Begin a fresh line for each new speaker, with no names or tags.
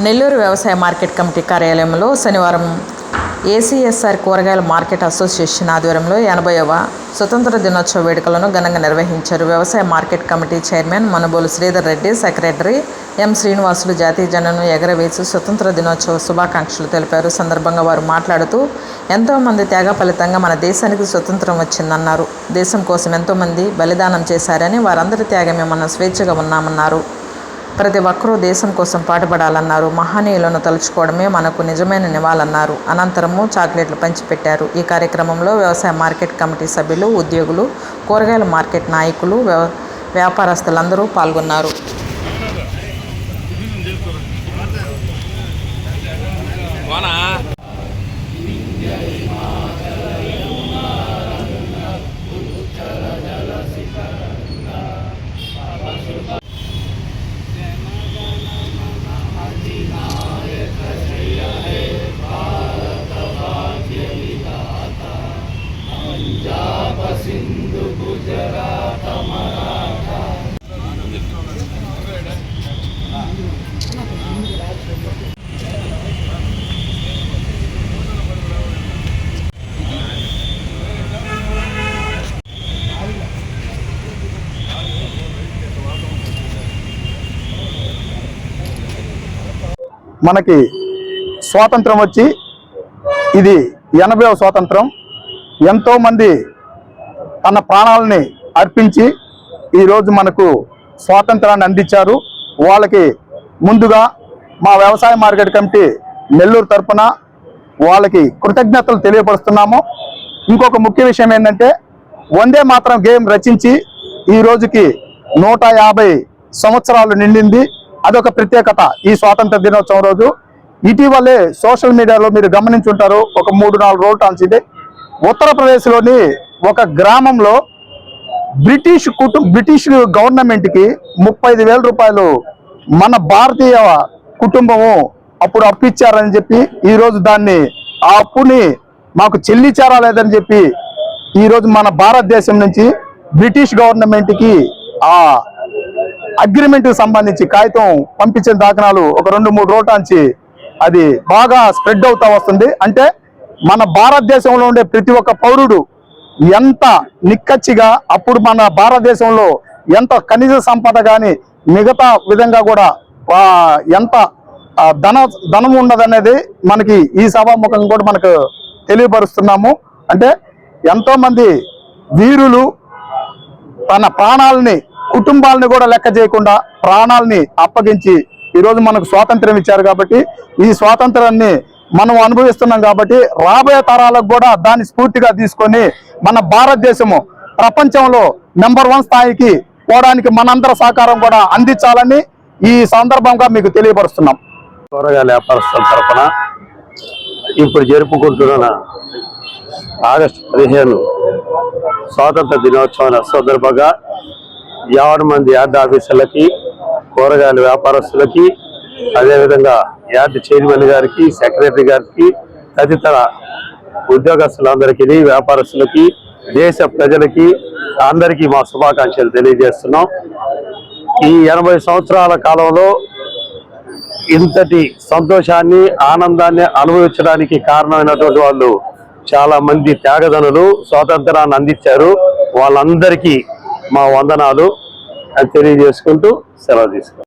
నెల్లూరు వ్యవసాయ market committee కార్యాలయంలో శనివారం ఏసీఎస్ఆర్ కూరగాయల మార్కెట్ అసోసియేషన్ ఆధ్వర్యంలో 80వ స్వతంత్ర దినోత్సవ వేడుకలను ఘనంగా నిర్వహించారు. వ్యవసాయ market committee chairman Manubolu Sridhar Reddy, secretary M Srinivasulu జాతీయ జెండాను ఎగరవేసి స్వతంత్ర దినోత్సవ శుభాకాంక్షలు తెలిపారు. సందర్భంగా వారు మాట్లాడుతూ ఎంతోమంది త్యాగ ఫలితంగా మన దేశానికి స్వతంత్రం వచ్చిందన్నారు. దేశం కోసం ఎంతోమంది బలిదానం చేశారని, వారందరి త్యాగమే మనం స్వేచ్ఛగా ఉన్నామన్నారు. ప్రతి ఒక్కరూ దేశం కోసం పాటుపడాలన్నారు. మహనీయులను తలుచుకోవడమే మనకు నిజమైన నివాళన్నారు. అనంతరము చాక్లెట్లు పంచిపెట్టారు. ఈ కార్యక్రమంలో వ్యవసాయ మార్కెట్ కమిటీ సభ్యులు, ఉద్యోగులు, కూరగాయల మార్కెట్ నాయకులు, వ్యాపారస్తులందరూ పాల్గొన్నారు.
మనకి స్వాతంత్రం వచ్చి ఇది 80వ స్వాతంత్రం. ఎంతోమంది తన ప్రాణాలని అర్పించి ఈరోజు మనకు స్వాతంత్రాన్ని అందించారు. వాళ్ళకి ముందుగా మా వ్యవసాయ మార్కెట్ కమిటీ నెల్లూరు తరఫున వాళ్ళకి కృతజ్ఞతలు తెలియపరుస్తున్నాము. ఇంకొక ముఖ్య విషయం ఏంటంటే, వందే మాత్రం గేమ్ రచించి ఈ రోజుకి 150 సంవత్సరాలు నిండింది. అదొక ప్రత్యేకత ఈ స్వాతంత్ర దినోత్సవం రోజు. ఇటీవలే సోషల్ మీడియాలో మీరు గమనించుంటారు, ఒక 3-4 రోజులు టాన్సింది. ఉత్తరప్రదేశ్లోని ఒక గ్రామంలో బ్రిటిష్ గవర్నమెంట్కి 35,000 రూపాయలు మన భారతీయ కుటుంబము అప్పుడు అప్పు ఇచ్చారని చెప్పి, ఈరోజు దాన్ని ఆ అప్పుని మాకు చెల్లించారా లేదని చెప్పి ఈరోజు మన భారతదేశం నుంచి బ్రిటిష్ గవర్నమెంట్కి ఆ అగ్రిమెంట్కి సంబంధించి కాగితం పంపించిన దాఖలాలు ఒక 2-3 రోజుల నుంచి అది బాగా స్ప్రెడ్ అవుతా వస్తుంది. అంటే మన భారతదేశంలో ఉండే ప్రతి ఒక్క పౌరుడు ఎంత నిక్కచ్చిగా, అప్పుడు మన భారతదేశంలో ఎంత ఖనిజ సంపద కానీ మిగతా విధంగా కూడా ఎంత ధనం ఉన్నదనేది మనకి ఈ సభాముఖంగా కూడా మనకు తెలియపరుస్తున్నాము. అంటే ఎంతోమంది వీరులు తన ప్రాణాలని, కుటుంబాలని కూడా లెక్క చేయకుండా ప్రాణాలని అప్పగించి ఈరోజు మనకు స్వాతంత్రం ఇచ్చారు. కాబట్టి ఈ స్వాతంత్రాన్ని మనం అనుభవిస్తున్నాం. కాబట్టి రాబోయే తరాలకు కూడా దాన్ని స్ఫూర్తిగా తీసుకొని మన భారతదేశము ప్రపంచంలో నెంబర్ 1 స్థాయికి పోవడానికి మనందరి సహకారం కూడా అందించాలని ఈ సందర్భంగా మీకు తెలియపరుస్తున్నాం.
కూరగాయల వ్యాపారస్తుల తరఫున ఇప్పుడు జరుపుకుంటున్న ఆగస్టు 15 స్వాతంత్ర దినోత్సవం సందర్భంగా 50 మంది యార్డ్ ఆఫీసర్లకి, కూరగాయల వ్యాపారస్తులకి, అదేవిధంగా యార్డ్ చైర్మన్ గారికి, సెక్రటరీ గారికి, తదితర ఉద్యోగస్తులందరికీ, వ్యాపారస్తులకి, దేశ ప్రజలకి అందరికీ మా శుభాకాంక్షలు తెలియజేస్తున్నాం. ఈ 80 సంవత్సరాల కాలంలో ఇంతటి సంతోషాన్ని, ఆనందాన్ని అనుభవించడానికి కారణమైనటువంటి వాళ్ళు చాలా మంది త్యాగదనులు స్వాతంత్రాన్ని అందించారు. వాళ్ళందరికీ మా వందనాలు తెలియజేసుకుంటూ సెలవు తీసుకుంటాం.